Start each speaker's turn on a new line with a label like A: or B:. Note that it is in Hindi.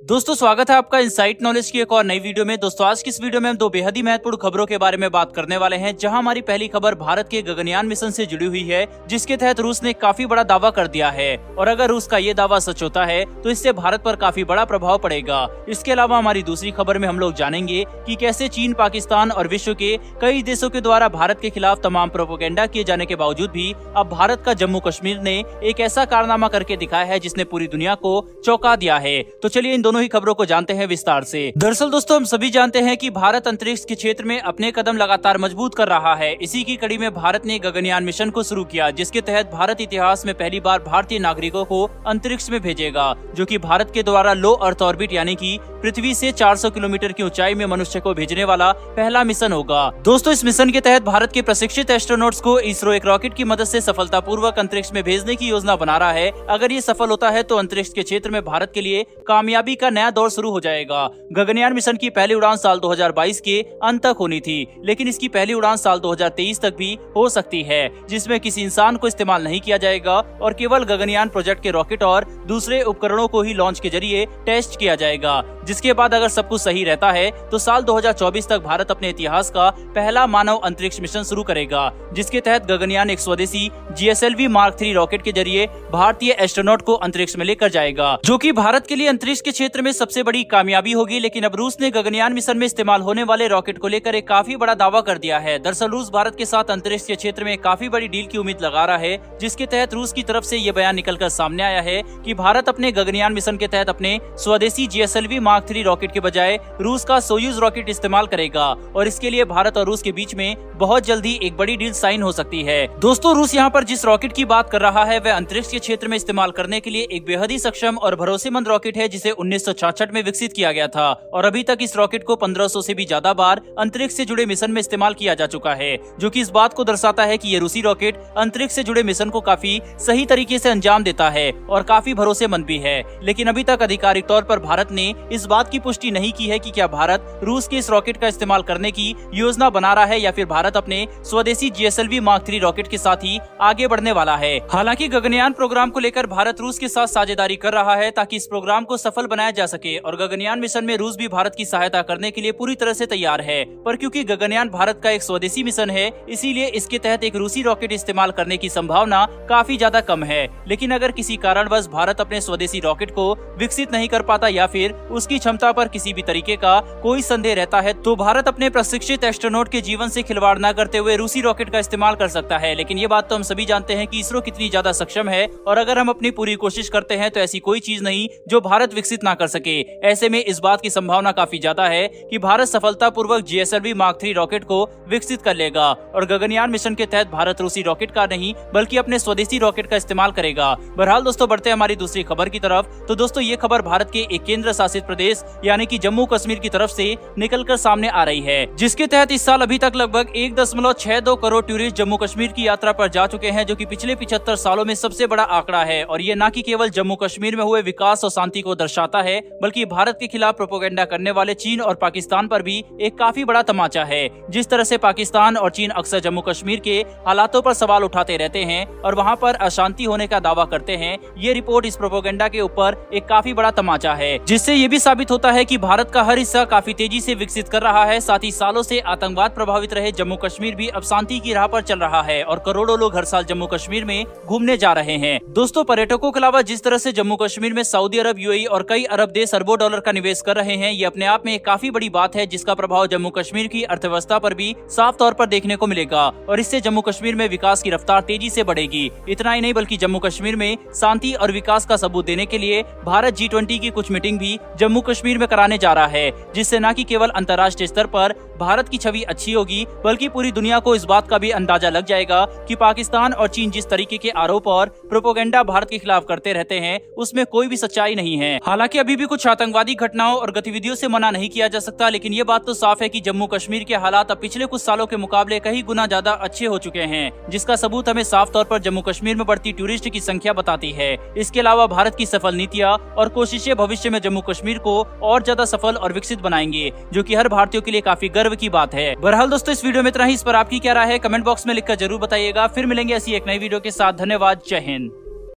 A: दोस्तों स्वागत है आपका इनसाइट नॉलेज की एक और नई वीडियो में। दोस्तों आज की इस वीडियो में हम दो बेहद ही महत्वपूर्ण खबरों के बारे में बात करने वाले हैं, जहां हमारी पहली खबर भारत के गगनयान मिशन से जुड़ी हुई है, जिसके तहत रूस ने काफी बड़ा दावा कर दिया है। और अगर रूस का ये दावा सच होता है तो इससे भारत पर काफी बड़ा प्रभाव पड़ेगा। इसके अलावा हमारी दूसरी खबर में हम लोग जानेंगे कि कैसे चीन, पाकिस्तान और विश्व के कई देशों के द्वारा भारत के खिलाफ तमाम प्रोपेगेंडा किए जाने के बावजूद भी अब भारत का जम्मू कश्मीर ने एक ऐसा कारनामा करके दिखाया है जिसने पूरी दुनिया को चौंका दिया है। तो चलिए इन दोनों ही खबरों को जानते हैं विस्तार से। दरअसल दोस्तों हम सभी जानते हैं कि भारत अंतरिक्ष के क्षेत्र में अपने कदम लगातार मजबूत कर रहा है। इसी की कड़ी में भारत ने गगनयान मिशन को शुरू किया, जिसके तहत भारत इतिहास में पहली बार भारतीय नागरिकों को अंतरिक्ष में भेजेगा, जो कि भारत के द्वारा लो अर्थ ऑर्बिट यानी कि पृथ्वी से 400 किलोमीटर की ऊंचाई में मनुष्य को भेजने वाला पहला मिशन होगा। दोस्तों इस मिशन के तहत भारत के प्रशिक्षित एस्ट्रोनॉट्स को इसरो एक रॉकेट की मदद से सफलतापूर्वक अंतरिक्ष में भेजने की योजना बना रहा है। अगर ये सफल होता है तो अंतरिक्ष के क्षेत्र में भारत के लिए कामयाबी का नया दौर शुरू हो जाएगा। गगनयान मिशन की पहली उड़ान साल 2022 के अंत तक होनी थी, लेकिन इसकी पहली उड़ान साल 2023 तक भी हो सकती है, जिसमें किसी इंसान को इस्तेमाल नहीं किया जाएगा और केवल गगनयान प्रोजेक्ट के रॉकेट और दूसरे उपकरणों को ही लॉन्च के जरिए टेस्ट किया जाएगा। जिसके बाद अगर सब कुछ सही रहता है तो साल 2024 तक भारत अपने इतिहास का पहला मानव अंतरिक्ष मिशन शुरू करेगा, जिसके तहत गगनयान एक स्वदेशी GSLV Mark 3 रॉकेट के जरिए भारतीय एस्ट्रोनॉट को अंतरिक्ष में लेकर जाएगा, जो कि भारत के लिए अंतरिक्ष के क्षेत्र में सबसे बड़ी कामयाबी होगी। लेकिन अब रूस ने गगनयान मिशन में इस्तेमाल होने वाले रॉकेट को लेकर एक काफी बड़ा दावा कर दिया है। दरअसल रूस भारत के साथ अंतरिक्ष के क्षेत्र में काफी बड़ी डील की उम्मीद लगा रहा है, जिसके तहत रूस की तरफ से ये बयान निकलकर सामने आया है कि भारत अपने गगनयान मिशन के तहत अपने स्वदेशी GSLV Mark 3 रॉकेट के बजाय रूस का सोयूज रॉकेट इस्तेमाल करेगा, और इसके लिए भारत और रूस के बीच में बहुत जल्दी एक बड़ी डील साइन हो सकती है। दोस्तों रूस यहाँ पर जिस रॉकेट की बात कर रहा है वह अंतरिक्ष के क्षेत्र में इस्तेमाल करने के लिए एक बेहद ही सक्षम और भरोसेमंद रॉकेट है, जिसे 1966 में विकसित किया गया था, और अभी तक इस रॉकेट को 1500 से भी ज्यादा बार अंतरिक्ष से जुड़े मिशन में इस्तेमाल किया जा चुका है, जो कि इस बात को दर्शाता है कि ये रूसी रॉकेट अंतरिक्ष से जुड़े मिशन को काफी सही तरीके से अंजाम देता है और काफी भरोसेमंद भी है। लेकिन अभी तक आधिकारिक तौर पर भारत ने इस बात की पुष्टि नहीं की है कि क्या भारत रूस के इस रॉकेट का इस्तेमाल करने की योजना बना रहा है या फिर भारत अपने स्वदेशी GSLV Mark 3 रॉकेट के साथ ही आगे बढ़ने वाला है। हालांकि गगनयान प्रोग्राम को लेकर भारत रूस के साथ साझेदारी कर रहा है ताकि इस प्रोग्राम को सफल बनाया जा सके, और गगनयान मिशन में रूस भी भारत की सहायता करने के लिए पूरी तरह से तैयार है। पर क्योंकि गगनयान भारत का एक स्वदेशी मिशन है, इसीलिए इसके तहत एक रूसी रॉकेट इस्तेमाल करने की संभावना काफी ज्यादा कम है। लेकिन अगर किसी कारणवश भारत अपने स्वदेशी रॉकेट को विकसित नहीं कर पाता या फिर उसकी क्षमता पर किसी भी तरीके का कोई संदेह रहता है, तो भारत अपने प्रशिक्षित एस्ट्रोनॉट के जीवन से खिलवाड़ न करते हुए रूसी रॉकेट का इस्तेमाल कर सकता है। लेकिन ये बात तो हम सभी जानते हैं कि इसरो कितनी ज्यादा सक्षम है, और अगर हम अपनी पूरी कोशिश करते हैं तो ऐसी कोई चीज नहीं जो भारत विकसित ना कर सके। ऐसे में इस बात की संभावना काफी ज्यादा है कि भारत सफलतापूर्वक GSLV Mark 3 रॉकेट को विकसित कर लेगा, और गगनयान मिशन के तहत भारत रूसी रॉकेट का नहीं बल्कि अपने स्वदेशी रॉकेट का इस्तेमाल करेगा। बहरहाल दोस्तों बढ़ते हैं हमारी दूसरी खबर की तरफ। तो दोस्तों ये खबर भारत के एक केंद्र शासित प्रदेश यानी कि जम्मू कश्मीर की तरफ से निकलकर सामने आ रही है, जिसके तहत इस साल अभी तक लगभग 1.62 करोड़ टूरिस्ट जम्मू कश्मीर की यात्रा पर जा चुके हैं, जो कि पिछले 75 सालों में सबसे बड़ा आंकड़ा है। और ये न कि केवल जम्मू कश्मीर में हुए विकास और शांति को दर्शाता है, बल्कि भारत के खिलाफ प्रोपेगेंडा करने वाले चीन और पाकिस्तान पर भी एक काफी बड़ा तमाचा है। जिस तरह से पाकिस्तान और चीन अक्सर जम्मू कश्मीर के हालातों पर सवाल उठाते रहते हैं और वहाँ पर अशांति होने का दावा करते हैं, ये रिपोर्ट इस प्रोपेगेंडा के ऊपर एक काफी बड़ा तमाचा है, जिससे ये भी साबित होता है कि भारत का हर हिस्सा काफी तेजी से विकसित कर रहा है। साथ ही सालों से आतंकवाद प्रभावित रहे जम्मू कश्मीर भी अब शांति की राह पर चल रहा है, और करोड़ों लोग हर साल जम्मू कश्मीर में घूमने जा रहे हैं। दोस्तों पर्यटकों के अलावा जिस तरह से जम्मू कश्मीर में सऊदी अरब, UAE और कई अरब देश अरबों डॉलर का निवेश कर रहे हैं, ये अपने आप में एक काफी बड़ी बात है, जिसका प्रभाव जम्मू कश्मीर की अर्थव्यवस्था पर भी साफ तौर पर देखने को मिलेगा, और इससे जम्मू कश्मीर में विकास की रफ्तार तेजी से बढ़ेगी। इतना ही नहीं बल्कि जम्मू कश्मीर में शांति और विकास का सबूत देने के लिए भारत G20 की कुछ मीटिंग भी जम्मू कश्मीर में कराने जा रहा है, जिससे न कि केवल अंतर्राष्ट्रीय स्तर पर भारत की छवि अच्छी होगी, बल्कि पूरी दुनिया को इस बात का भी अंदाजा लग जाएगा कि पाकिस्तान और चीन जिस तरीके के आरोप और प्रोपेगेंडा भारत के खिलाफ करते रहते हैं, उसमें कोई भी सच्चाई नहीं है। हालांकि अभी भी कुछ आतंकवादी घटनाओं और गतिविधियों से मना नहीं किया जा सकता, लेकिन ये बात तो साफ है कि जम्मू कश्मीर के हालात अब पिछले कुछ सालों के मुकाबले कई गुना ज्यादा अच्छे हो चुके हैं, जिसका सबूत हमें साफ तौर पर जम्मू कश्मीर में बढ़ती टूरिस्ट की संख्या बताती है। इसके अलावा भारत की सफल नीतियाँ और कोशिशें भविष्य में जम्मू कश्मीर को और ज्यादा सफल और विकसित बनाएंगे, जो कि हर भारतीय के लिए काफी गर्व की बात है। बहरहाल दोस्तों इस वीडियो में इतना ही। इस पर आपकी क्या राय है कमेंट बॉक्स में लिखकर जरूर बताइएगा। फिर मिलेंगे ऐसी एक नई वीडियो के साथ। धन्यवाद। जय हिंद।